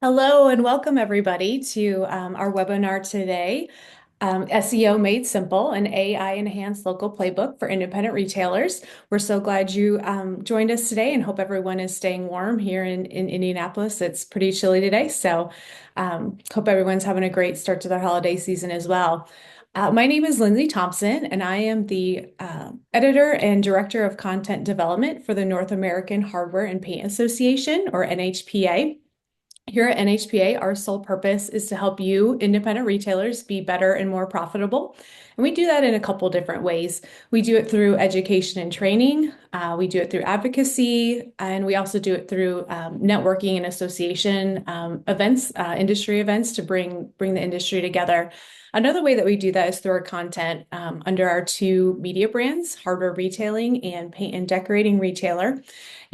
Hello and welcome everybody to our webinar today, SEO Made Simple, an AI enhanced local playbook for independent retailers. We're so glad you joined us today and hope everyone is staying warm here in Indianapolis. It's pretty chilly today, so hope everyone's having a great start to their holiday season as well. My name is Lindsey Thompson, and I am the editor and director of content development for the North American Hardware and Paint Association, or NHPA. Here at NHPA, our sole purpose is to help you, independent retailers, be better and more profitable. And we do that in a couple different ways. We do it through education and training, we do it through advocacy, and we also do it through networking and association events, industry events to bring the industry together. Another way that we do that is through our content under our two media brands, Hardware Retailing and Paint and Decorating Retailer.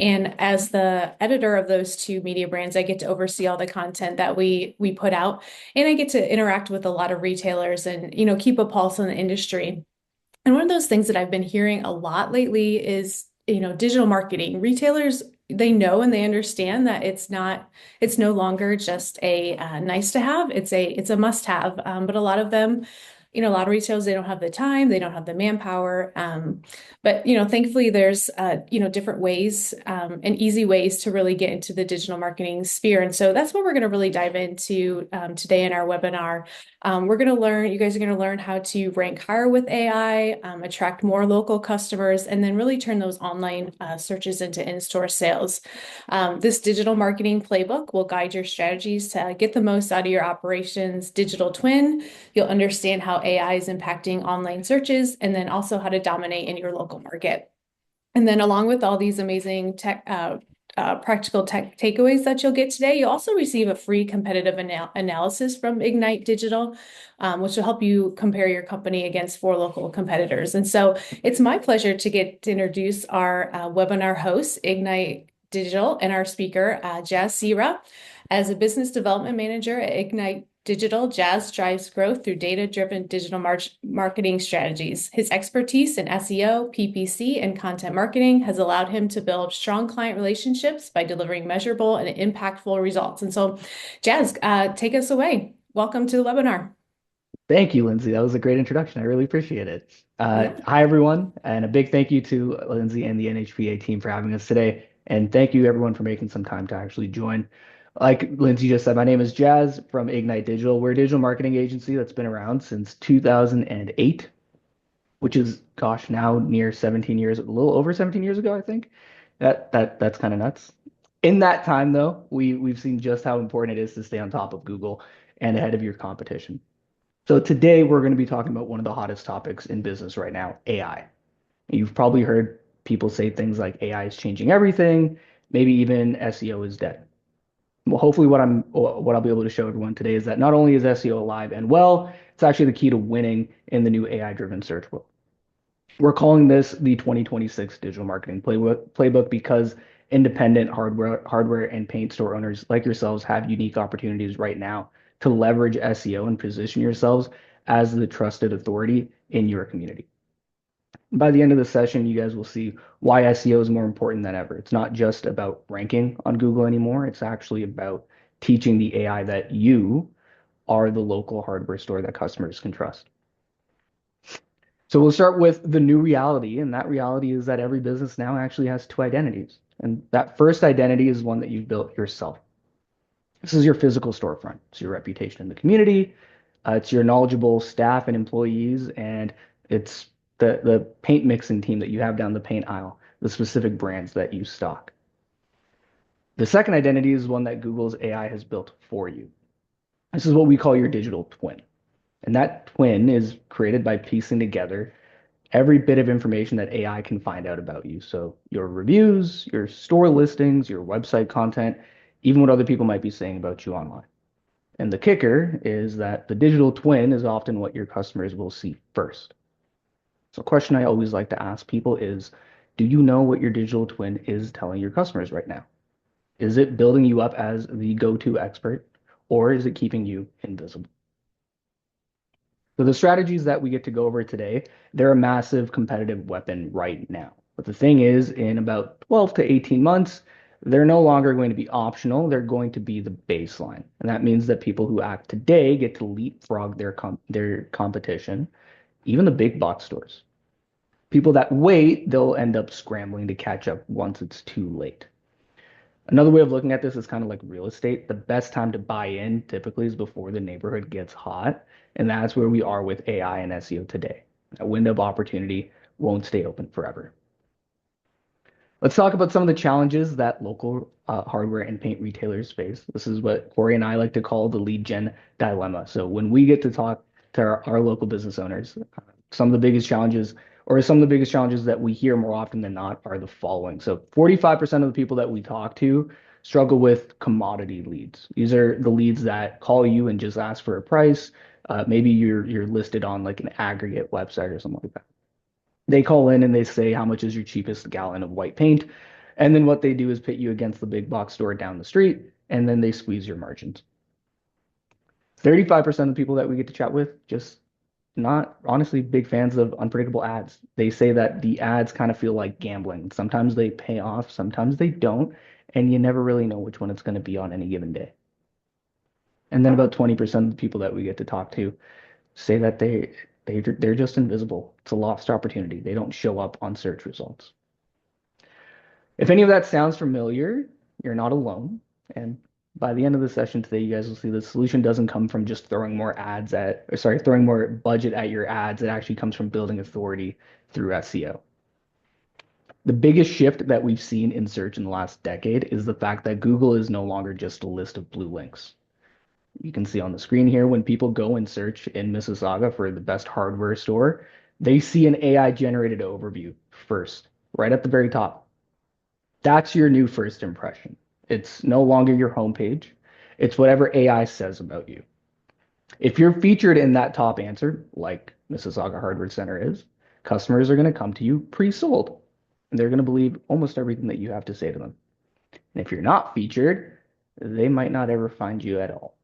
And as the editor of those two media brands, I get to oversee all the content that we put out, and I get to interact with a lot of retailers and keep a pulse on the industry. And one of those things that I've been hearing a lot lately is digital marketing. Retailers, they know and they understand that it's no longer just a nice to have. It's a must have. But a lot of them, a lot of retailers, they don't have the time, they don't have the manpower. But thankfully there's different ways and easy ways to really get into the digital marketing sphere. And so that's what we're going to really dive into today in our webinar. You guys are going to learn how to rank higher with AI, attract more local customers, and then really turn those online searches into in-store sales. This digital marketing playbook will guide your strategies to get the most out of your operations digital twin. You'll understand how AI is impacting online searches, and then also how to dominate in your local market. And then along with all these amazing practical tech takeaways that you'll get today, you'll also receive a free competitive analysis from Ignite Digital, which will help you compare your company against 4 local competitors. And so it's my pleasure to introduce our webinar host, Ignite Digital, and our speaker, Jaz Seehra. As a business development manager at Ignite Digital, Jaz drives growth through data-driven digital marketing strategies. His expertise in SEO, PPC, and content marketing has allowed him to build strong client relationships by delivering measurable and impactful results. And so, Jaz, take us away. Welcome to the webinar. Thank you, Lindsay. That was a great introduction. I really appreciate it. Yeah. Hi, everyone, and a big thank you to Lindsay and the NHPA team for having us today. And thank you, everyone, for making some time to actually join. Like Lindsay just said, my name is Jaz from Ignite Digital. We're a digital marketing agency that's been around since 2008, which is, gosh, now near 17 years, a little over 17 years ago, I think. That's kind of nuts. In that time, though, we've seen just how important it is to stay on top of Google and ahead of your competition. So today we're going to be talking about one of the hottest topics in business right now, AI. You've probably heard people say things like AI is changing everything, maybe even SEO is dead. Well, hopefully what I'll be able to show everyone today is that not only is SEO alive and well, it's actually the key to winning in the new AI-driven search world. We're calling this the 2026 Digital Marketing Playbook because independent hardware and paint store owners like yourselves have unique opportunities right now to leverage SEO and position yourselves as the trusted authority in your community. By the end of the session, you guys will see why SEO is more important than ever. It's not just about ranking on Google anymore. It's actually about teaching the AI that you are the local hardware store that customers can trust. So we'll start with the new reality, and that reality is that every business now actually has 2 identities. And that first identity is one that you've built yourself. This is your physical storefront. It's your reputation in the community. It's your knowledgeable staff and employees, and it's the paint mixing team that you have down the paint aisle, the specific brands that you stock. The second identity is one that Google's AI has built for you. This is what we call your digital twin. And that twin is created by piecing together every bit of information that AI can find out about you. So your reviews, your store listings, your website content, even what other people might be saying about you online. And the kicker is that the digital twin is often what your customers will see first. So a question I always like to ask people is, do you know what your digital twin is telling your customers right now? Is it building you up as the go-to expert, or is it keeping you invisible? So the strategies that we get to go over today, they're a massive competitive weapon right now. But the thing is, in about 12 to 18 months, They're no longer going to be optional. They're going to be the baseline. And that means that people who act today get to leapfrog their competition, even the big box stores. People that wait, they'll end up scrambling to catch up once it's too late. Another way of looking at this is kind of like real estate. The best time to buy in typically is before the neighborhood gets hot. And that's where we are with AI and SEO today. A window of opportunity won't stay open forever. Let's talk about some of the challenges that local hardware and paint retailers face. This is what Corey and I like to call the lead gen dilemma. So when we get to talk to our local business owners, some of the biggest challenges, or some of the biggest challenges that we hear more often than not, are the following. So 45% of the people that we talk to struggle with commodity leads. These are the leads that call you and just ask for a price. Maybe you're listed on like an aggregate website or something like that. They call in and they say, how much is your cheapest gallon of white paint? And then what they do is pit you against the big box store down the street, and then they squeeze your margins. 35% of the people that we get to chat with just not honestly big fans of unpredictable ads. They say that the ads kind of feel like gambling. Sometimes they pay off, sometimes they don't, and you never really know which one it's going to be on any given day. And then about 20% of the people that we get to talk to say that they're just invisible. It's a lost opportunity. They don't show up on search results. If any of that sounds familiar, you're not alone. And by the end of the session today, you guys will see the solution doesn't come from just throwing more ads at, or sorry, throwing more budget at your ads. It actually comes from building authority through SEO. The biggest shift that we've seen in search in the last decade is the fact that Google is no longer just a list of blue links. You can see on the screen here, when people go and search in Mississauga for the best hardware store, they see an AI generated overview first, right at the very top. That's your new first impression. It's no longer your homepage. It's whatever AI says about you. If you're featured in that top answer, like Mississauga Hardware Center is, customers are going to come to you pre-sold. And they're going to believe almost everything that you have to say to them. And if you're not featured, they might not ever find you at all.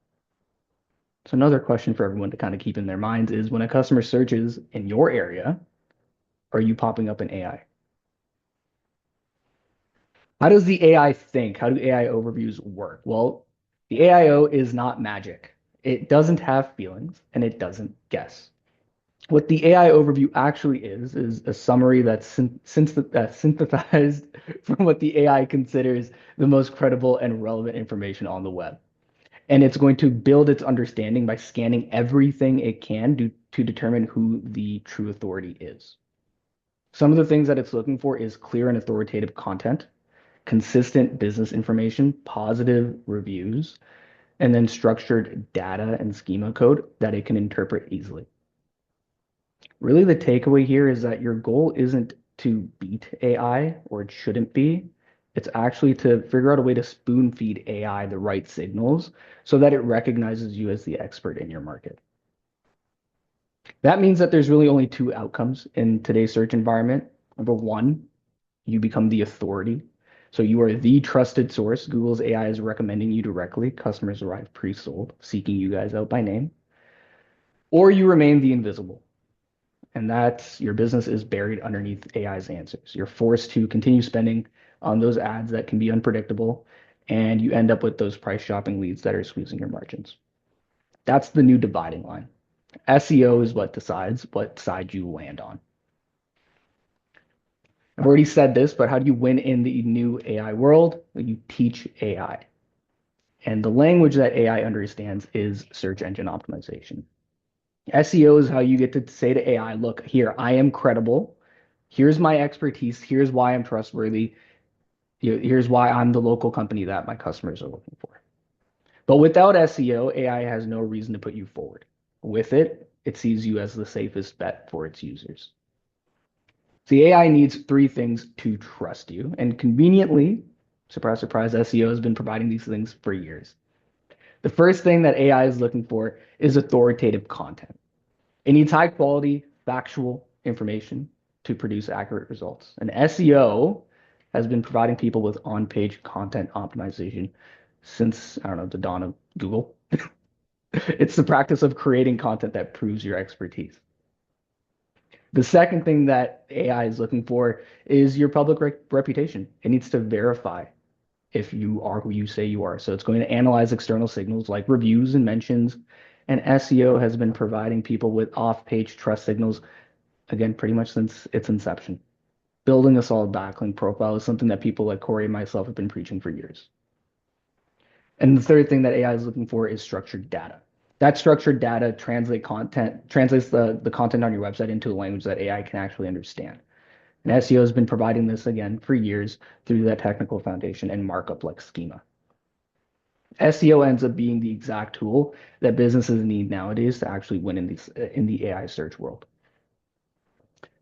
So another question for everyone to kind of keep in their minds is, when a customer searches in your area, are you popping up in AI? How does the AI think? How do AI overviews work? Well, the AIO is not magic. It doesn't have feelings and it doesn't guess. What the AI overview actually is a summary that's synthesized from what the AI considers the most credible and relevant information on the web. And it's going to build its understanding by scanning everything it can to determine who the true authority is. Some of the things that it's looking for is clear and authoritative content, consistent business information, positive reviews, and then structured data and schema code that it can interpret easily. Really, the takeaway here is that your goal isn't to beat AI, or it shouldn't be. It's actually to figure out a way to spoon feed AI the right signals so that it recognizes you as the expert in your market. That means that there's really only two outcomes in today's search environment. Number one, you become the authority. So you are the trusted source. Google's AI is recommending you directly. Customers arrive pre-sold, seeking you guys out by name. Or you remain the invisible. And that's your business is buried underneath AI's answers. You're forced to continue spending on those ads that can be unpredictable, and you end up with those price shopping leads that are squeezing your margins. That's the new dividing line. SEO is what decides what side you land on. I've already said this, but how do you win in the new AI world? You teach AI. And the language that AI understands is search engine optimization. SEO is how you get to say to AI, look, here, I am credible. Here's my expertise. Here's why I'm trustworthy. Here's why I'm the local company that my customers are looking for. But without SEO, AI has no reason to put you forward. With it, it sees you as the safest bet for its users. The AI needs three things to trust you. And conveniently, surprise, surprise, SEO has been providing these things for years. The first thing that AI is looking for is authoritative content. It needs high quality, factual information to produce accurate results. And SEO has been providing people with on-page content optimization since, I don't know, the dawn of Google. It's the practice of creating content that proves your expertise. The second thing that AI is looking for is your public reputation. It needs to verify if you are who you say you are. So it's going to analyze external signals like reviews and mentions. And SEO has been providing people with off-page trust signals, again, pretty much since its inception. Building a solid backlink profile is something that people like Corey and myself have been preaching for years. And the third thing that AI is looking for is structured data. That structured data translates the content on your website into a language that AI can actually understand. And SEO has been providing this again for years through that technical foundation and markup like schema. SEO ends up being the exact tool that businesses need nowadays to actually win in the AI search world.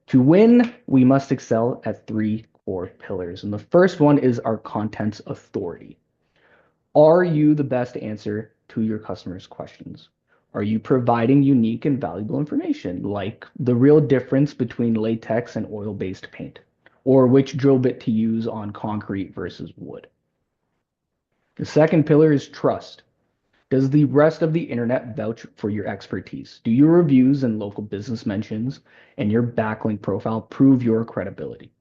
To win, we must excel at three core pillars. And the first one is our content's authority. Are you the best answer to your customers' questions? Are you providing unique and valuable information, like the real difference between latex and oil-based paint, or which drill bit to use on concrete versus wood? The second pillar is trust. Does the rest of the internet vouch for your expertise? Do your reviews and local business mentions and your backlink profile prove your credibility?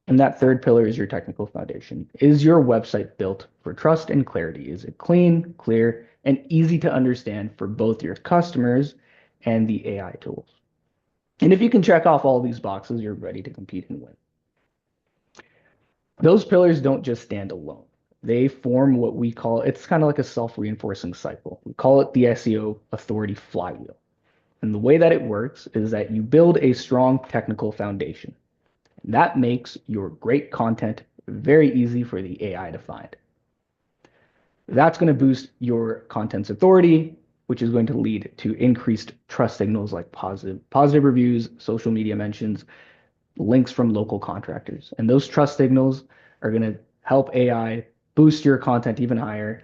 And that third pillar is your technical foundation. Is your website built for trust and clarity? Is it clean, clear, and easy to understand for both your customers and the AI tools? And if you can check off all these boxes, you're ready to compete and win. Those pillars don't just stand alone. They form what we call, it's kind of like a self-reinforcing cycle. We call it the SEO authority flywheel. And the way that it works is that you build a strong technical foundation. And that makes your great content very easy for the AI to find. That's going to boost your content's authority, which is going to lead to increased trust signals like positive reviews, social media mentions, links from local contractors. And those trust signals are going to help AI boost your content even higher.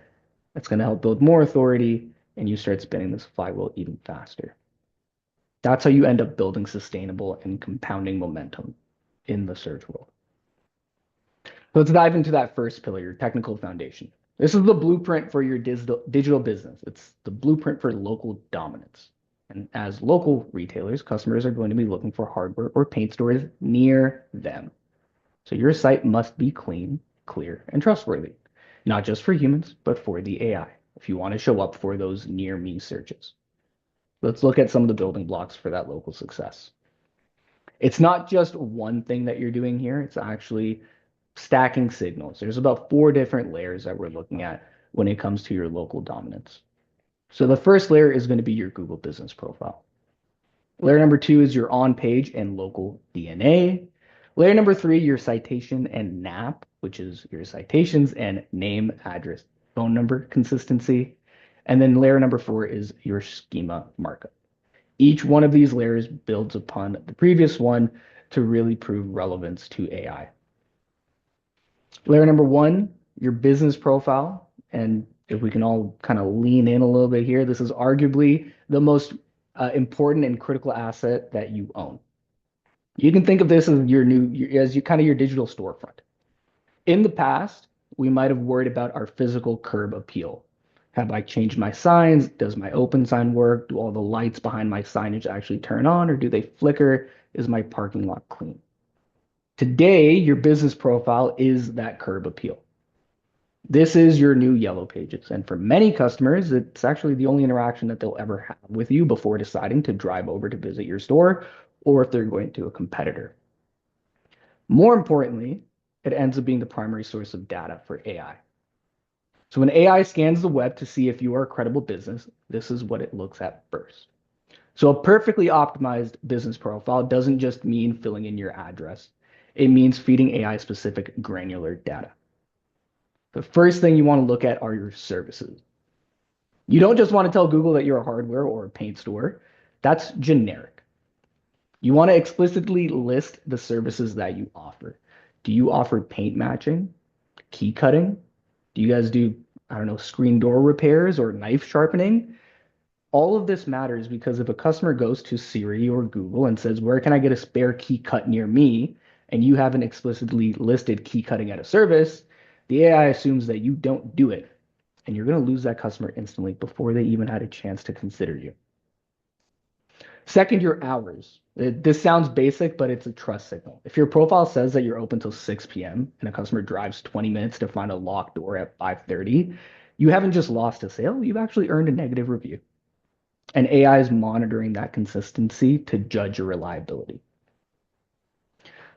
That's going to help build more authority, and you start spinning this flywheel even faster. That's how you end up building sustainable and compounding momentum in the search world. So let's dive into that first pillar, your technical foundation. This is the blueprint for your digital business. It's the blueprint for local dominance. And as local retailers, customers are going to be looking for hardware or paint stores near them. So your site must be clean, clear, and trustworthy, not just for humans, but for the AI, if you want to show up for those near me searches. Let's look at some of the building blocks for that local success. It's not just one thing that you're doing here, it's actually stacking signals. There's about 4 different layers that we're looking at when it comes to your local dominance. So the first layer is going to be your Google business profile. Layer number 2 is your on-page and local DNA. Layer number 3, your citation and NAP, which is your citations and name, address, phone number consistency. And then layer number 4 is your schema markup. Each one of these layers builds upon the previous one to really prove relevance to AI. Layer number 1, your business profile. And if we can all kind of lean in a little bit here, this is arguably the most important and critical asset that you own. You can think of this as your digital storefront. In the past, we might have worried about our physical curb appeal. Have I changed my signs? Does my open sign work? Do all the lights behind my signage actually turn on, or do they flicker? Is my parking lot clean? Today, your business profile is that curb appeal. This is your new yellow pages. And for many customers, it's actually the only interaction that they'll ever have with you before deciding to drive over to visit your store or if they're going to a competitor. More importantly, it ends up being the primary source of data for AI. So when AI scans the web to see if you are a credible business, this is what it looks at first. So a perfectly optimized business profile doesn't just mean filling in your address. It means feeding AI specific granular data. The first thing you want to look at are your services. You don't just want to tell Google that you're a hardware or a paint store. That's generic. You want to explicitly list the services that you offer. Do you offer paint matching, key cutting? Do you guys do, I don't know, screen door repairs or knife sharpening? All of this matters because if a customer goes to Siri or Google and says, where can I get a spare key cut near me? And you haven't explicitly listed key cutting at a service, the AI assumes that you don't do it. And you're going to lose that customer instantly before they even had a chance to consider you. Second, your hours. This sounds basic, but it's a trust signal. If your profile says that you're open till 6 p.m. and a customer drives 20 minutes to find a locked door at 5:30, you haven't just lost a sale, you've actually earned a negative review. And AI is monitoring that consistency to judge your reliability.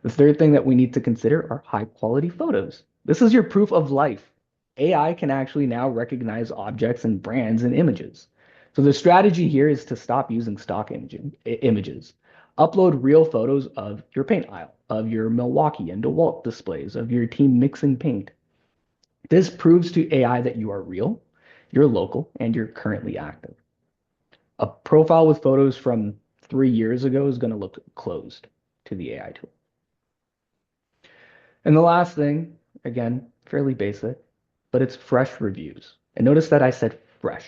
The third thing that we need to consider are high quality photos. This is your proof of life. AI can actually now recognize objects and brands and images. So the strategy here is to stop using stock images. Upload real photos of your paint aisle, of your Milwaukee and DeWalt displays, of your team mixing paint. This proves to AI that you are real, you're local, and you're currently active. A profile with photos from 3 years ago is going to look closed to the AI tool. And the last thing, again, fairly basic, but it's fresh reviews. And notice that I said fresh.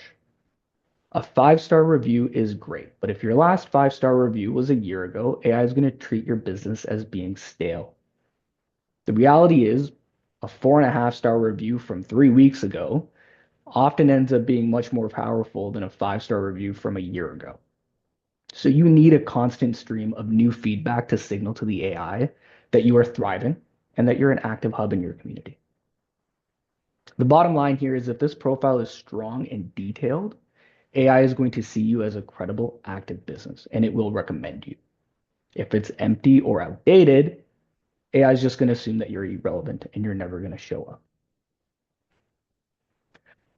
A 5-star review is great, but if your last 5-star review was a year ago, AI is going to treat your business as being stale. The reality is, a 4.5-star review from 3 weeks ago often ends up being much more powerful than a 5-star review from a year ago. So you need a constant stream of new feedback to signal to the AI that you are thriving and that you're an active hub in your community. The bottom line here is if this profile is strong and detailed, AI is going to see you as a credible, active business, and it will recommend you. If it's empty or outdated, AI is just going to assume that you're irrelevant and you're never going to show up.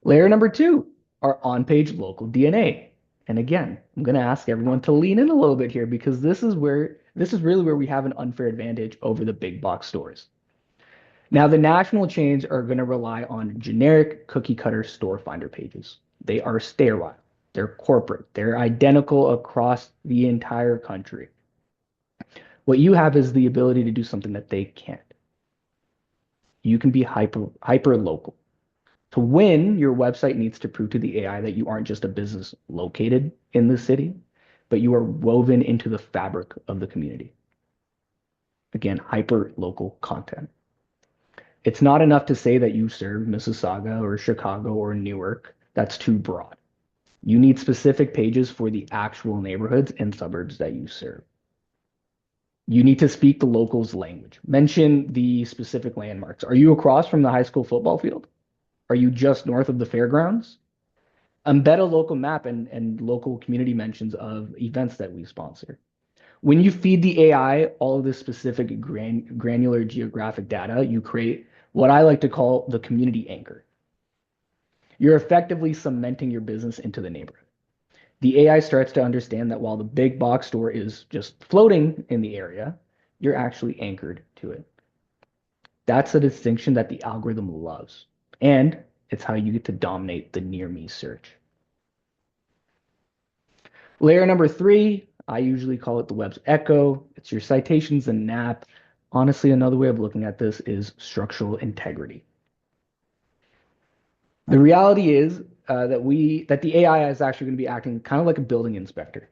Layer number 2, our on-page local DNA. And again, I'm going to ask everyone to lean in a little bit here because this is really where we have an unfair advantage over the big box stores. Now, the national chains are going to rely on generic cookie cutter store finder pages. They are sterile, they're corporate, they're identical across the entire country. What you have is the ability to do something that they can't. You can be hyper local. To win, your website needs to prove to the AI that you aren't just a business located in the city, but you are woven into the fabric of the community. Again, hyper local content. It's not enough to say that you serve Mississauga or Chicago or Newark. That's too broad. You need specific pages for the actual neighborhoods and suburbs that you serve. You need to speak the locals' language. Mention the specific landmarks. Are you across from the high school football field? Are you just north of the fairgrounds? Embed a local map and local community mentions of events that we sponsor. When you feed the AI all of this specific granular geographic data, you create what I like to call the community anchor. You're effectively cementing your business into the neighborhood. The AI starts to understand that while the big box store is just floating in the area, you're actually anchored to it. That's a distinction that the algorithm loves. And it's how you get to dominate the near me search. Layer number 3, I usually call it the web's echo. It's your citations and NAP. Honestly, another way of looking at this is structural integrity. The reality is that the AI is actually going to be acting kind of like a building inspector,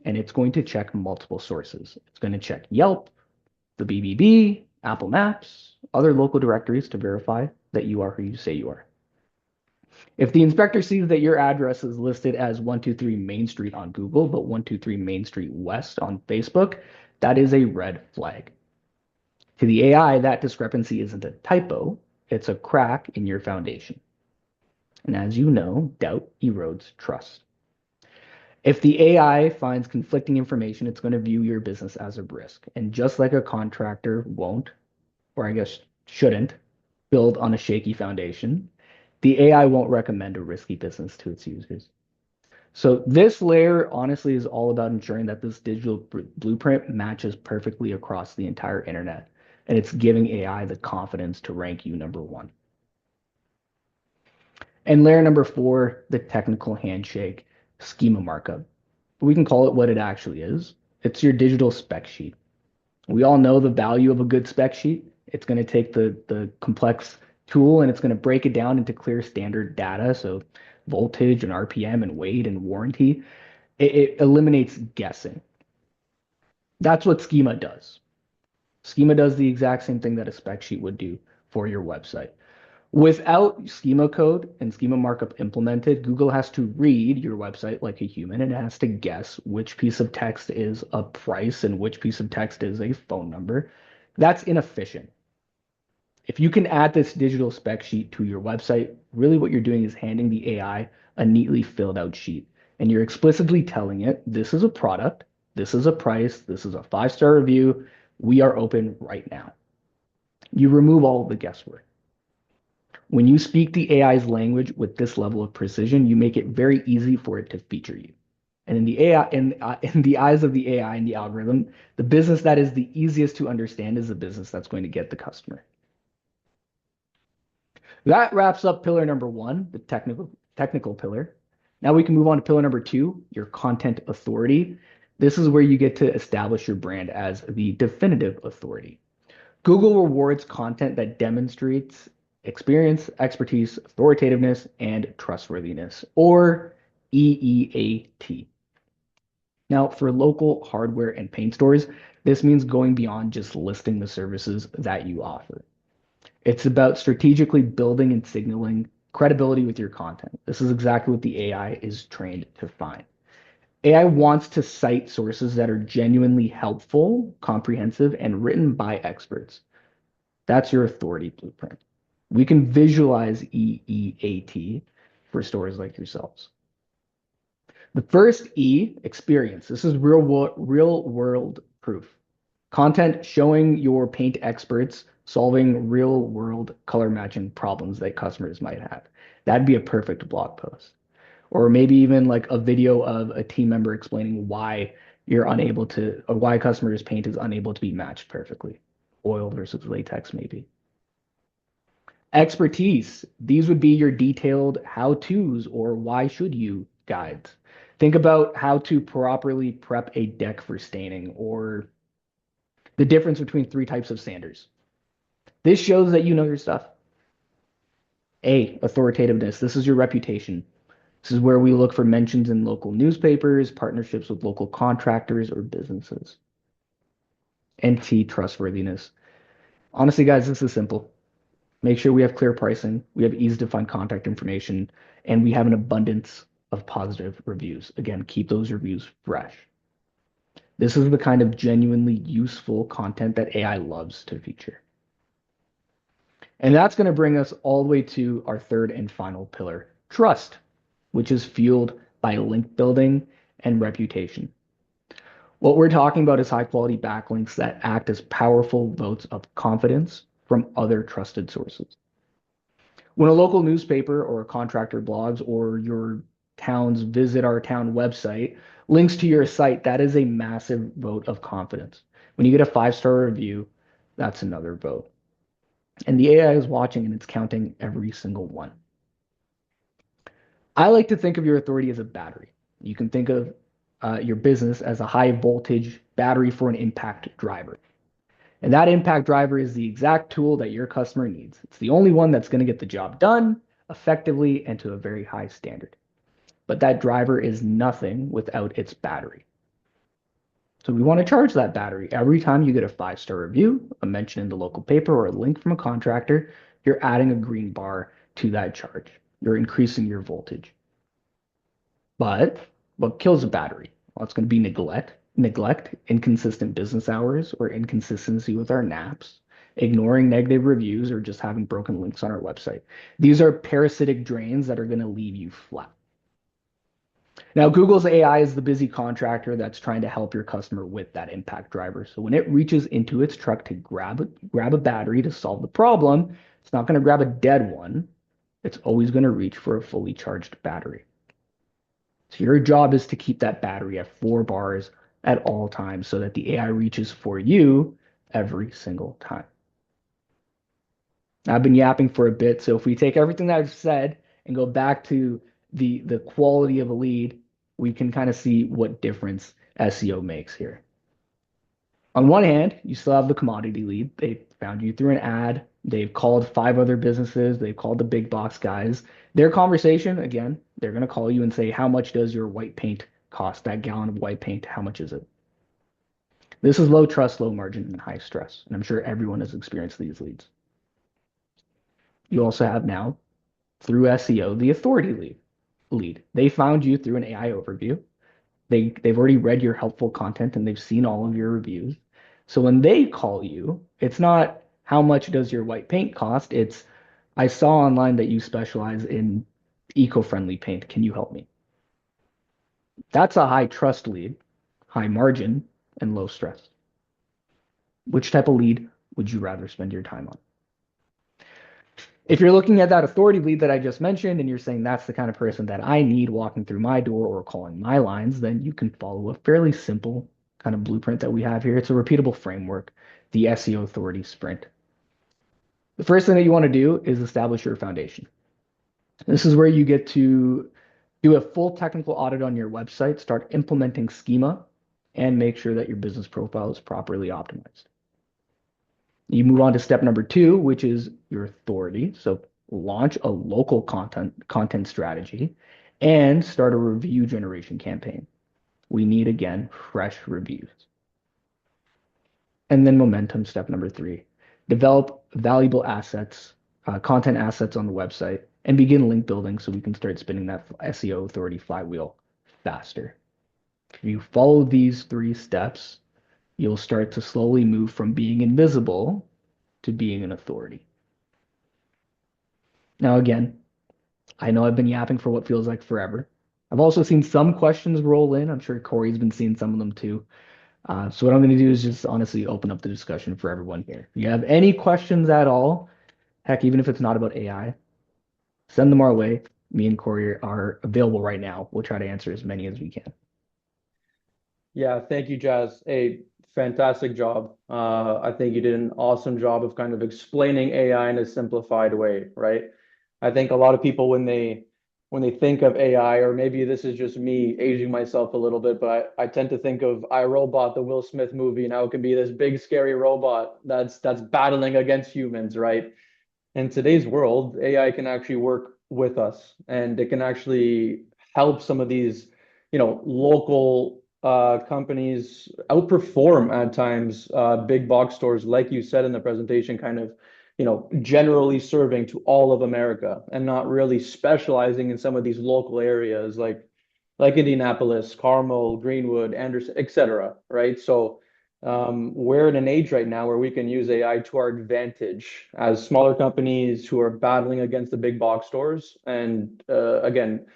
and it's going to check multiple sources. It's going to check Yelp, the BBB, Apple Maps, other local directories to verify that you are who you say you are. If the inspector sees that your address is listed as 123 Main Street on Google, but 123 Main Street West on Facebook, that is a red flag. To the AI, that discrepancy isn't a typo, it's a crack in your foundation. And as you know, doubt erodes trust. If the AI finds conflicting information, it's going to view your business as a risk. And just like a contractor won't, or I guess shouldn't, build on a shaky foundation, the AI won't recommend a risky business to its users. So this layer honestly is all about ensuring that this digital blueprint matches perfectly across the entire internet. And it's giving AI the confidence to rank you number 1. And layer number 4, the technical handshake schema markup. We can call it what it actually is. It's your digital spec sheet. We all know the value of a good spec sheet. It's going to take the complex tool and it's going to break it down into clear standard data. So voltage and RPM and weight and warranty. It eliminates guessing. That's what schema does. Schema does the exact same thing that a spec sheet would do for your website. Without schema code and schema markup implemented, Google has to read your website like a human and it has to guess which piece of text is a price and which piece of text is a phone number. That's inefficient. If you can add this digital spec sheet to your website, really what you're doing is handing the AI a neatly filled out sheet. And you're explicitly telling it, this is a product, this is a price, this is a 5-star review. We are open right now. You remove all of the guesswork. When you speak the AI's language with this level of precision, you make it very easy for it to feature you. And in the AI, in the eyes of the AI and the algorithm, the business that is the easiest to understand is the business that's going to get the customer. That wraps up pillar number one, the technical pillar. Now we can move on to pillar number two, your content authority. This is where you get to establish your brand as the definitive authority. Google rewards content that demonstrates experience, expertise, authoritativeness, and trustworthiness, or EEAT. Now, for local hardware and paint stores, this means going beyond just listing the services that you offer. It's about strategically building and signaling credibility with your content. This is exactly what the AI is trained to find. AI wants to cite sources that are genuinely helpful, comprehensive, and written by experts. That's your authority blueprint. We can visualize EEAT for stores like yourselves. The first E, experience. This is real world proof. Content showing your paint experts solving real world color matching problems that customers might have. That'd be a perfect blog post. Or maybe even like a video of a team member explaining why you're unable to, or why a customer's paint is unable to be matched perfectly. Oil versus latex, maybe. Expertise. These would be your detailed how-tos or why should you guides. Think about how to properly prep a deck for staining or the difference between 3 types of sanders. This shows that you know your stuff. A, authoritativeness. This is your reputation. This is where we look for mentions in local newspapers, partnerships with local contractors or businesses. And T, trustworthiness. Honestly, guys, this is simple. Make sure we have clear pricing, we have easy to find contact information, and we have an abundance of positive reviews. Again, keep those reviews fresh. This is the kind of genuinely useful content that AI loves to feature. And that's going to bring us all the way to our third and final pillar, trust, which is fueled by link building and reputation. What we're talking about is high quality backlinks that act as powerful votes of confidence from other trusted sources. When a local newspaper or a contractor blogs or your town's Visit Our Town website links to your site, that is a massive vote of confidence. When you get a 5-star review, that's another vote. And the AI is watching and it's counting every single one. I like to think of your authority as a battery. You can think of your business as a high voltage battery for an impact driver. And that impact driver is the exact tool that your customer needs. It's the only one that's going to get the job done effectively and to a very high standard. But that driver is nothing without its battery. So we want to charge that battery. Every time you get a 5-star review, a mention in the local paper, or a link from a contractor, you're adding a green bar to that charge. You're increasing your voltage. But what kills a battery? Well, it's going to be neglect, inconsistent business hours, or inconsistency with our naps, ignoring negative reviews, or just having broken links on our website. These are parasitic drains that are going to leave you flat. Now, Google's AI is the busy contractor that's trying to help your customer with that impact driver. So when it reaches into its truck to grab a battery to solve the problem, it's not going to grab a dead one. It's always going to reach for a fully charged battery. So your job is to keep that battery at 4 bars at all times so that the AI reaches for you every single time. I've been yapping for a bit, so if we take everything that I've said and go back to the quality of a lead, we can kind of see what difference SEO makes here. On one hand, you still have the commodity lead. They found you through an ad. They've called 5 other businesses. They've called the big box guys. Their conversation, again, they're going to call you and say, how much does your white paint cost? That gallon of white paint, how much is it? This is low trust, low margin, and high stress. And I'm sure everyone has experienced these leads. You also have now, through SEO, the authority lead. They found you through an AI overview. They've already read your helpful content and they've seen all of your reviews. So when they call you, it's not how much does your white paint cost? It's I saw online that you specialize in eco-friendly paint. Can you help me? That's a high trust lead, high margin, and low stress. Which type of lead would you rather spend your time on? If you're looking at that authority lead that I just mentioned and you're saying that's the kind of person that I need walking through my door or calling my lines, then you can follow a fairly simple kind of blueprint that we have here. It's a repeatable framework, the SEO authority sprint. The first thing that you want to do is establish your foundation. This is where you get to do a full technical audit on your website, start implementing schema, and make sure that your business profile is properly optimized. You move on to step number two, which is your authority. So launch a local content strategy and start a review generation campaign. We need, again, fresh reviews. And then momentum, step number three, develop valuable assets, content assets on the website, and begin link building so we can start spinning that SEO authority flywheel faster. If you follow these three steps, you'll start to slowly move from being invisible to being an authority. Now, again, I know I've been yapping for what feels like forever. I've also seen some questions roll in. I'm sure Corey's been seeing some of them too. So what I'm going to do is just honestly open up the discussion for everyone here. If you have any questions at all, heck, even if it's not about AI, send them our way. Me and Corey are available right now. We'll try to answer as many as we can. Yeah, thank you, Jazz. A fantastic job. I think you did an awesome job of kind of explaining AI in a simplified way, right? I think a lot of people when they think of AI, or maybe this is just me aging myself a little bit, but I tend to think of iRobot, the Will Smith movie, and how it can be this big scary robot that's battling against humans, right? In today's world, AI can actually work with us and it can actually help some of these, local companies outperform at times big box stores, like you said in the presentation, kind of, generally serving to all of America and not really specializing in some of these local areas like Indianapolis, Carmel, Greenwood, Anderson, etc. Right? So we're in an age right now where we can use AI to our advantage as smaller companies who are battling against the big box stores. And again,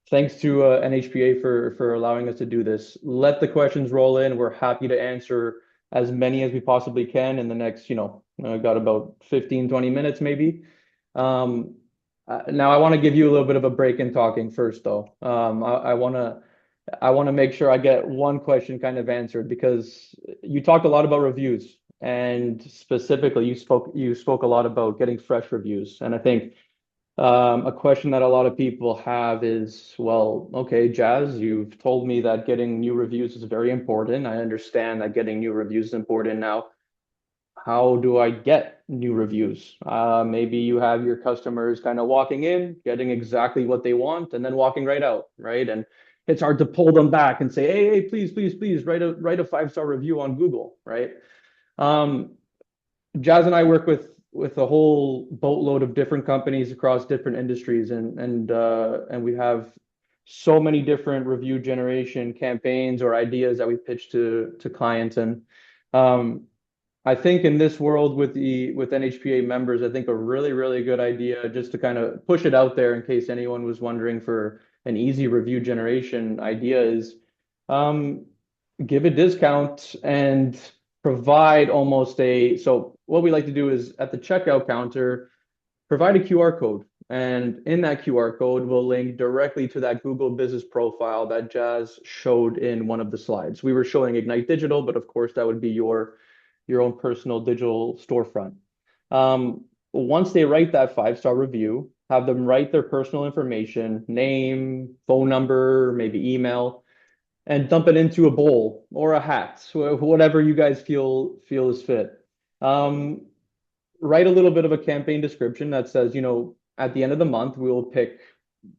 thanks to NHPA for allowing us to do this. Let the questions roll in. We're happy to answer as many as we possibly can in the next, got about 15, 20 minutes maybe. Now I want to give you a little bit of a break in talking first, though. I want to make sure I get one question kind of answered because you talked a lot about reviews and specifically you spoke a lot about getting fresh reviews. And I think a question that a lot of people have is, well, okay, Jazz, you've told me that getting new reviews is very important. I understand that getting new reviews is important. Now, how do I get new reviews? Maybe you have your customers kind of walking in, getting exactly what they want, and then walking right out, right? And it's hard to pull them back and say, hey, please, please, please write a 5-star review on Google, right? Um, Jazz and I work with a whole boatload of different companies across different industries, and we have so many different review generation campaigns or ideas that we pitch to clients. And um, I think in this world with NHPA members, I think a really, really good idea just to kind of push it out there in case anyone was wondering for an easy review generation idea is um, give a discount and provide almost so what we like to do is at the checkout counter, provide a QR code. And in that QR code, we'll link directly to that Google business profile that Jazz showed in one of the slides. We were showing Ignite Digital, but of course that would be your own personal digital storefront. Once they write that 5-star review, have them write their personal information, name, phone number, maybe email, and dump it into a bowl or a hat, whatever you guys feel is fit. Um, Write a little bit of a campaign description that says, at the end of the month, we will pick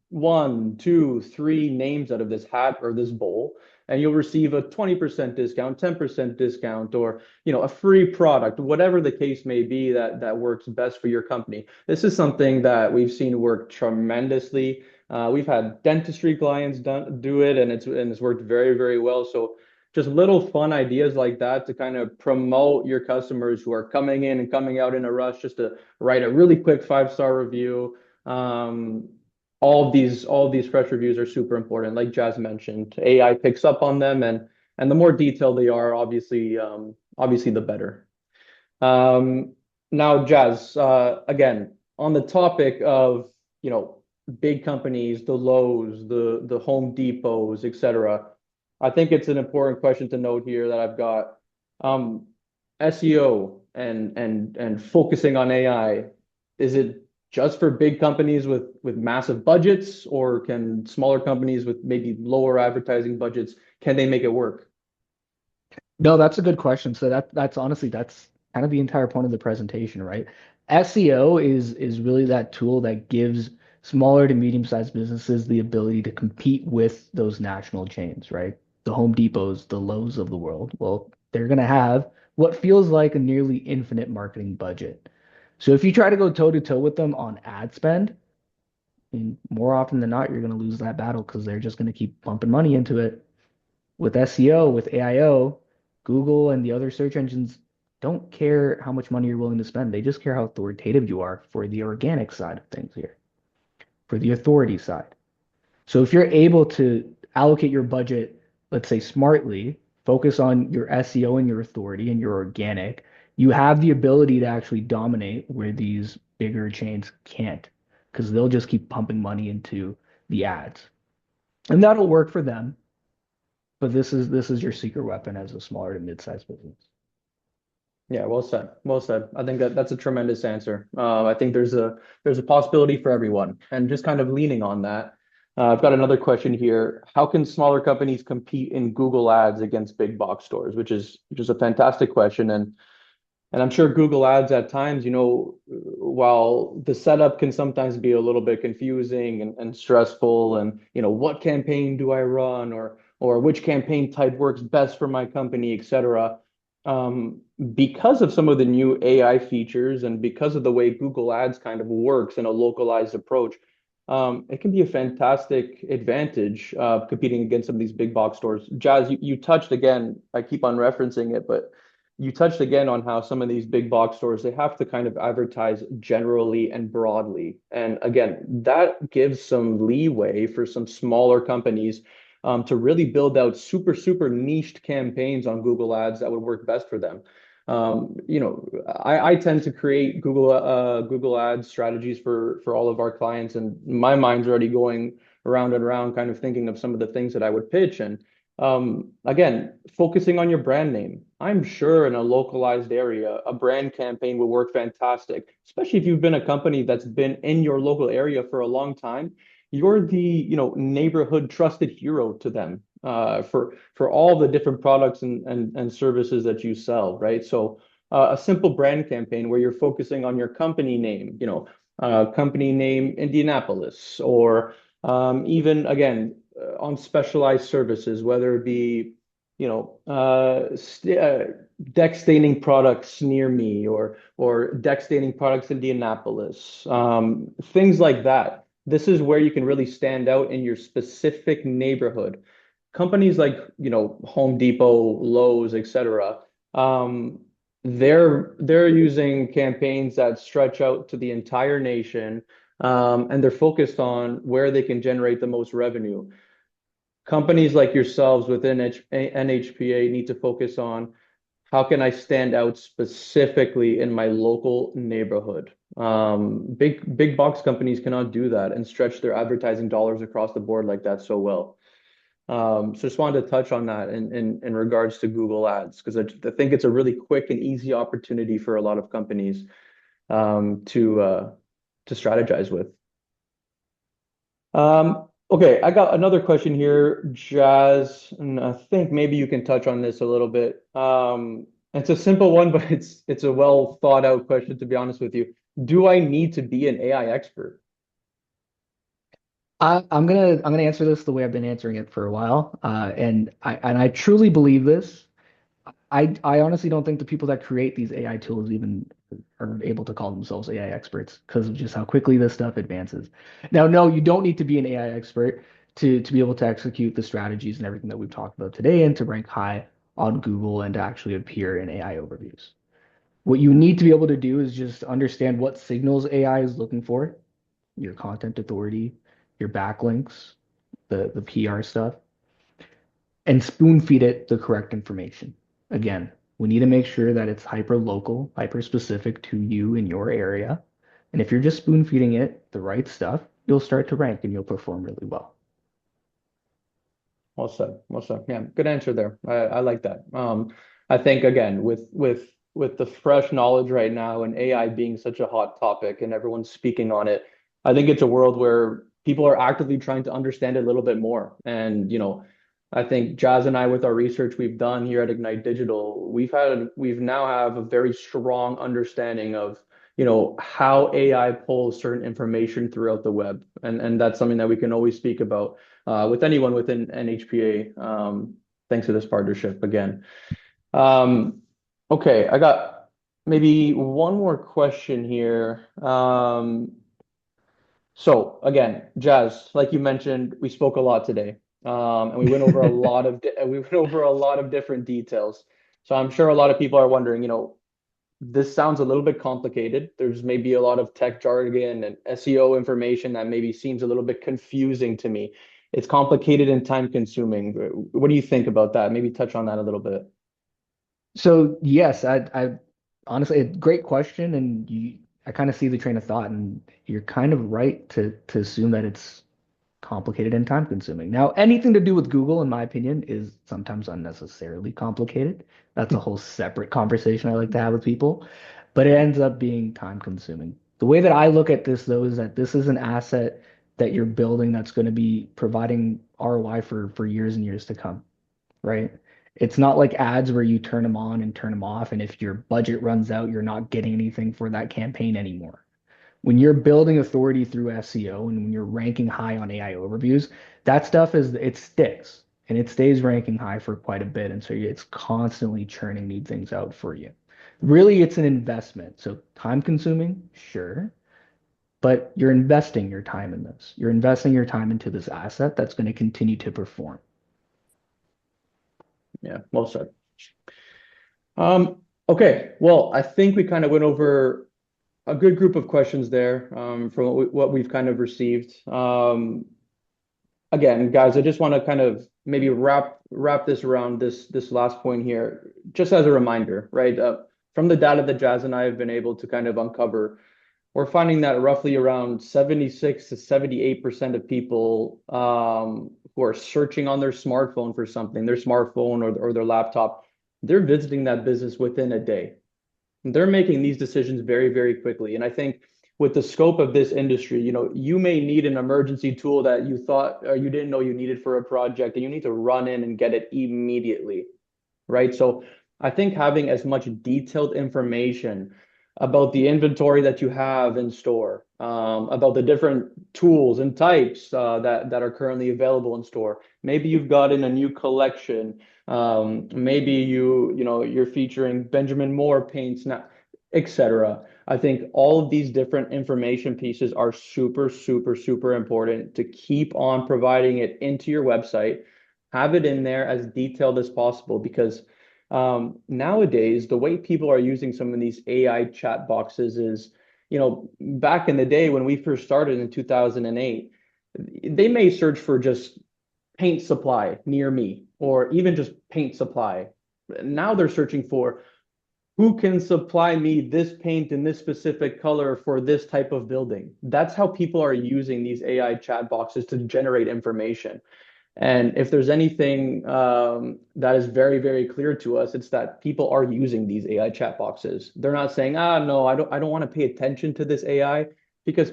one, two, three names out of this hat or this bowl, and you'll receive a 20% discount, 10% discount, or a free product, whatever the case may be that works best for your company. This is something that we've seen work tremendously. We've had dentistry clients do it, and it's worked very, very well. So just little fun ideas like that to kind of promote your customers who are coming in and coming out in a rush, just to write a really quick 5-star review. All of these fresh reviews are super important. Like Jazz mentioned, AI picks up on them, and the more detailed they are, obviously the better. Now, Jazz, again, on the topic of big companies, the Lowe's, the Home Depots, etc. I think it's an important question to note here that I've got. SEO and focusing on AI, is it just for big companies with massive budgets, or can smaller companies with maybe lower advertising budgets, can they make it work? No, that's a good question. So that's honestly that's kind of the entire point of the presentation, right? SEO is really that tool that gives smaller to medium-sized businesses the ability to compete with those national chains, right? The Home Depots, the Lowe's of the world. Well, they're going to have what feels like a nearly infinite marketing budget. So if you try to go toe to toe with them on ad spend, and more often than not, you're going to lose that battle because they're just going to keep pumping money into it. With SEO, with AIO, Google and the other search engines don't care how much money you're willing to spend. They just care how authoritative you are for the organic side of things here, for the authority side. So if you're able to allocate your budget, let's say smartly, focus on your SEO and your authority and your organic, you have the ability to actually dominate where these bigger chains can't, because they'll just keep pumping money into the ads. And that'll work for them. But this is your secret weapon as a smaller to mid-sized business. Yeah, well said. Well said. I think that's a tremendous answer. I think there's a possibility for everyone, and just kind of leaning on that. I've got another question here. How can smaller companies compete in Google Ads against big box stores? Which is a fantastic question, and I'm sure Google Ads at times, while the setup can sometimes be a little bit confusing and stressful, and what campaign do I run, or which campaign type works best for my company, etc. Because of some of the new AI features and because of the way Google Ads kind of works in a localized approach, it can be a fantastic advantage competing against some of these big box stores. Jazz, you touched again, I keep on referencing it, but you touched again on how some of these big box stores, they have to kind of advertise generally and broadly. And again, that gives some leeway for some smaller companies to really build out super, super niched campaigns on Google Ads that would work best for them. I tend to create Google Ads strategies for all of our clients, and my mind's already going around and around, kind of thinking of some of the things that I would pitch. And again, focusing on your brand name. I'm sure in a localized area, a brand campaign will work fantastic, especially if you've been a company that's been in your local area for a long time. You're the neighborhood trusted hero to them for all the different products and services that you sell, right? So a simple brand campaign where you're focusing on your company name, company name Indianapolis, or even again on specialized services, whether it be deck staining products near me, or deck staining products Indianapolis, things like that. This is where you can really stand out in your specific neighborhood. Companies like Home Depot, Lowe's, etc. They're using campaigns that stretch out to the entire nation, and they're focused on where they can generate the most revenue. Companies like yourselves within NHPA need to focus on how can I stand out specifically in my local neighborhood. Big box companies cannot do that and stretch their advertising dollars across the board like that so well. So just wanted to touch on that in regards to Google Ads, because I think it's a really quick and easy opportunity for a lot of companies to strategize with. Okay, I got another question here, Jazz, and I think maybe you can touch on this a little bit. It's a simple one, but it's a well thought out question, to be honest with you. Do I need to be an AI expert? I'm gonna answer this the way I've been answering it for a while, and I truly believe this. I honestly don't think the people that create these AI tools even are able to call themselves AI experts because of just how quickly this stuff advances. Now, no, you don't need to be an AI expert to be able to execute the strategies and everything that we've talked about today and to rank high on Google and to actually appear in AI overviews. What you need to be able to do is just understand what signals AI is looking for, your content authority, your backlinks, the PR stuff, and spoon feed it the correct information. Again, we need to make sure that it's hyper local, hyper specific to you in your area. And if you're just spoon feeding it the right stuff, you'll start to rank and you'll perform really well. Well said. Well said. Yeah, good answer there. I like that. I think again with the fresh knowledge right now and AI being such a hot topic and everyone's speaking on it, I think it's a world where people are actively trying to understand it a little bit more. And I think Jazz and I, with our research we've done here at Ignite Digital, we've now have a very strong understanding of how AI pulls certain information throughout the web, and that's something that we can always speak about with anyone within NHPA, thanks to this partnership again. Um, okay, I got maybe one more question here. So again, Jazz, like you mentioned, we spoke a lot today, and we went over a lot of different details. So I'm sure a lot of people are wondering, this sounds a little bit complicated. There's maybe a lot of tech jargon and SEO information that maybe seems a little bit confusing to me. It's complicated and time consuming. What do you think about that? Maybe touch on that a little bit. So yes, I honestly, a great question, and I kind of see the train of thought, and you're kind of right to assume that it's complicated and time consuming. Now, anything to do with Google, in my opinion, is sometimes unnecessarily complicated. That's a whole separate conversation I like to have with people, but it ends up being time consuming. The way that I look at this, though, is that this is an asset that you're building that's going to be providing ROI for years and years to come, right? It's not like ads where you turn them on and turn them off, and if your budget runs out, you're not getting anything for that campaign anymore. When you're building authority through SEO and when you're ranking high on AI overviews, that stuff it sticks and it stays ranking high for quite a bit. And so it's constantly churning new things out for you. Really, it's an investment. So time consuming, sure, but you're investing your time in this. You're investing your time into this asset that's going to continue to perform. Yeah, well said. Okay, well, I think we kind of went over a good group of questions there from what we've kind of received. Again, guys, I just want to kind of maybe wrap this around this last point here, just as a reminder, right? From the data that Jazz and I have been able to kind of uncover, we're finding that roughly around 76 to 78% of people who are searching on their smartphone for something, their smartphone or their laptop, they're visiting that business within a day. They're making these decisions very, very quickly. And I think with the scope of this industry, you may need an emergency tool that you thought or you didn't know you needed for a project, and you need to run in and get it immediately, right? So I think having as much detailed information about the inventory that you have in store, about the different tools and types that are currently available in store. Maybe you've gotten a new collection. Maybe you're featuring Benjamin Moore paints now, etc. I think all of these different information pieces are super, super, super important to keep on providing it into your website. Have it in there as detailed as possible because nowadays, the way people are using some of these AI chat boxes is, back in the day when we first started in 2008, they may search for just paint supply near me or even just paint supply. Now they're searching for who can supply me this paint in this specific color for this type of building. That's how people are using these AI chat boxes to generate information. And if there's anything that is very, very clear to us, it's that people are using these AI chat boxes. They're not saying, no, I don't want to pay attention to this AI because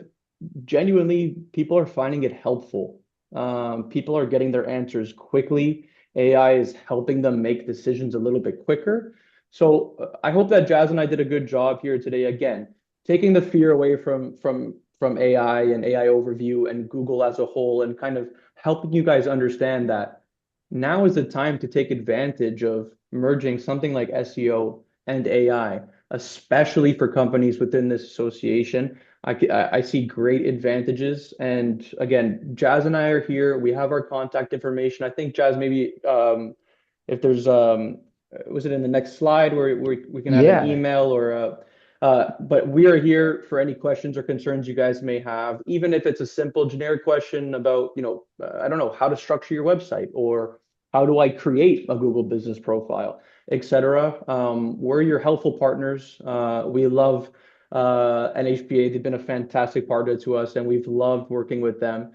genuinely people are finding it helpful. People are getting their answers quickly. AI is helping them make decisions a little bit quicker. So I hope that Jazz and I did a good job here today. Again, taking the fear away from from AI and AI overview and Google as a whole, and kind of helping you guys understand that now is the time to take advantage of merging something like SEO and AI, especially for companies within this association. I see great advantages. And again, Jazz and I are here. We have our contact information. I think Jazz, maybe if there's was it in the next slide where we can add an Yeah. email or but we are here for any questions or concerns you guys may have, even if it's a simple generic question about, I don't know, how to structure your website, or how do I create a Google business profile, etc. We're your helpful partners. We love NHPA. They've been a fantastic partner to us, and we've loved working with them.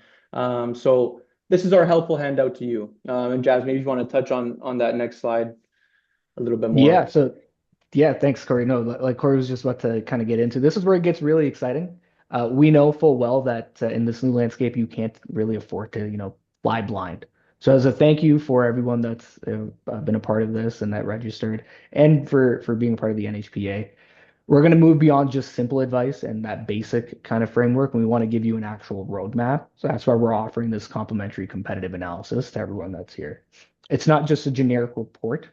So this is our helpful handout to you. And Jazz, maybe you want to touch on that next slide a little bit Yeah. more. So yeah, thanks, Corey. No, like Corey was just about to kind of get into. This is where it gets really exciting. We know full well that in this new landscape, you can't really afford to, fly blind. So as a thank you for everyone that's been a part of this and that registered, and for being a part of the NHPA, we're going to move beyond just simple advice and that basic kind of framework. And we want to give you an actual roadmap. So that's why we're offering this complimentary competitive analysis to everyone that's here. It's not just a generic report.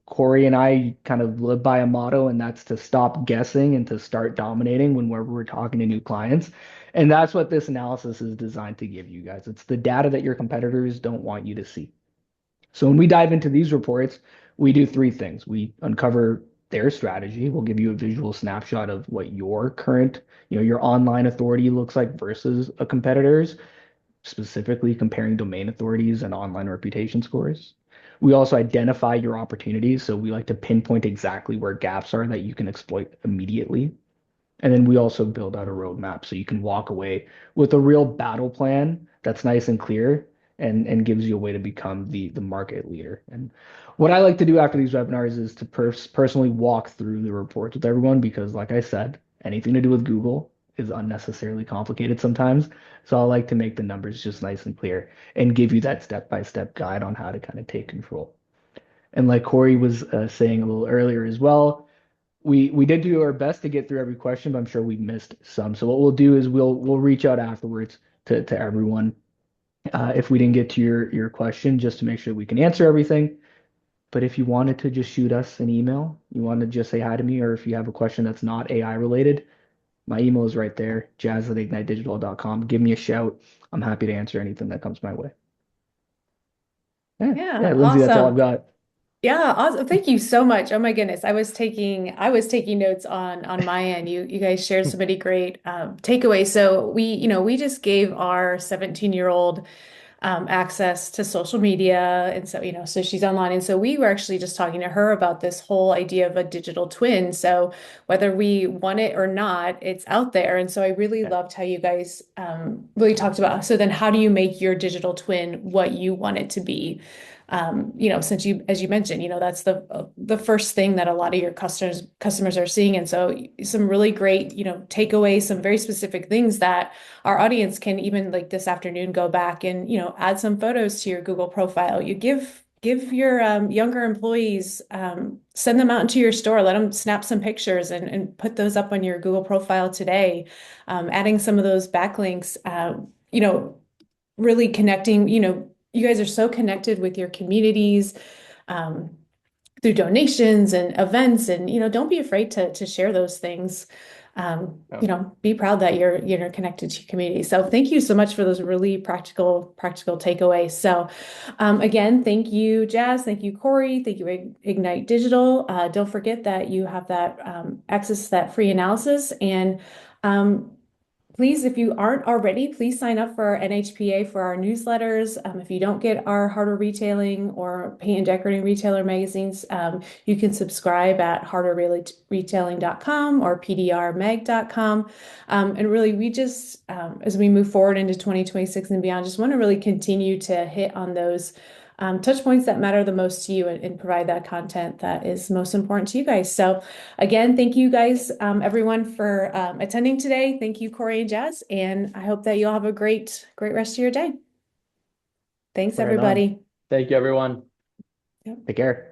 Corey and I kind of live by a motto, and that's to stop guessing and to start dominating whenever we're talking to new clients. And that's what this analysis is designed to give you guys. It's the data that your competitors don't want you to see. So when we dive into these reports, we do three things. We uncover their strategy. We'll give you a visual snapshot of what your current, your online authority looks like versus a competitor's, specifically comparing domain authorities and online reputation scores. We also identify your opportunities. So we like to pinpoint exactly where gaps are that you can exploit immediately. And then we also build out a roadmap so you can walk away with a real battle plan that's nice and clear and gives you a way to become the market leader. And what I like to do after these webinars is to personally walk through the reports with everyone because, like I said, anything to do with Google is unnecessarily complicated sometimes. So I like to make the numbers just nice and clear and give you that step-by-step guide on how to kind of take control. And like Corey was saying a little earlier as well, we did do our best to get through every question, but I'm sure we missed some. So what we'll do is we'll reach out afterwards to everyone if we didn't get to your question, just to make sure we can answer everything. But if you wanted to just shoot us an email, you want to just say hi to me, or if you have a question that's not AI related, my email is right there, jazz@ignitedigital.com. Give me a shout. I'm happy to answer anything that comes my way. Yeah, yeah, Yeah, Lindsay, that's all I've awesome. got. Yeah, awesome. Thank you so much. Oh my goodness. I was taking notes on my end. You guys shared so many great takeaways. So we just gave our 17-year-old access to social media. And so, so she's online. And so we were actually just talking to her about this whole idea of a digital twin. So whether we want it or not, it's out there. And so I really Yeah. loved how you guys really talked about, so then how do you make your digital twin what you want it to be? Since as you mentioned, that's the first thing that a lot of your customers are seeing. And so some really great, takeaways, some very specific things that our audience can even like this afternoon go back and add some photos to your Google profile. You give your younger employees, send them out into your store, let them snap some pictures and put those up on your Google profile today. Adding some of those backlinks, really connecting. You guys are so connected with your communities. Um, through donations and events, and don't be afraid to share those things. Yeah. Be proud that you're connected to your community. So thank you so much for those really practical takeaways. So again, thank you, Jazz. Thank you, Corey. Thank you, Ignite Digital. Don't forget that you have that access to that free analysis. And please, if you aren't already, please sign up for our NHPA for our newsletters. If you don't get our Hardware Retailing or Paint and Decorating Retailer magazines, you can subscribe at hardwareretailing.com or pdrmag.com. And really, we just, as we move forward into 2026 and beyond, just want to really continue to hit on those touch points that matter the most to you and provide that content that is most important to you guys. So again, thank you guys, everyone for attending today. Thank you, Corey and Jazz, and I hope that you'll have a great rest of your day. Thanks, Right on. everybody. Thank you, everyone. Yep. Take care.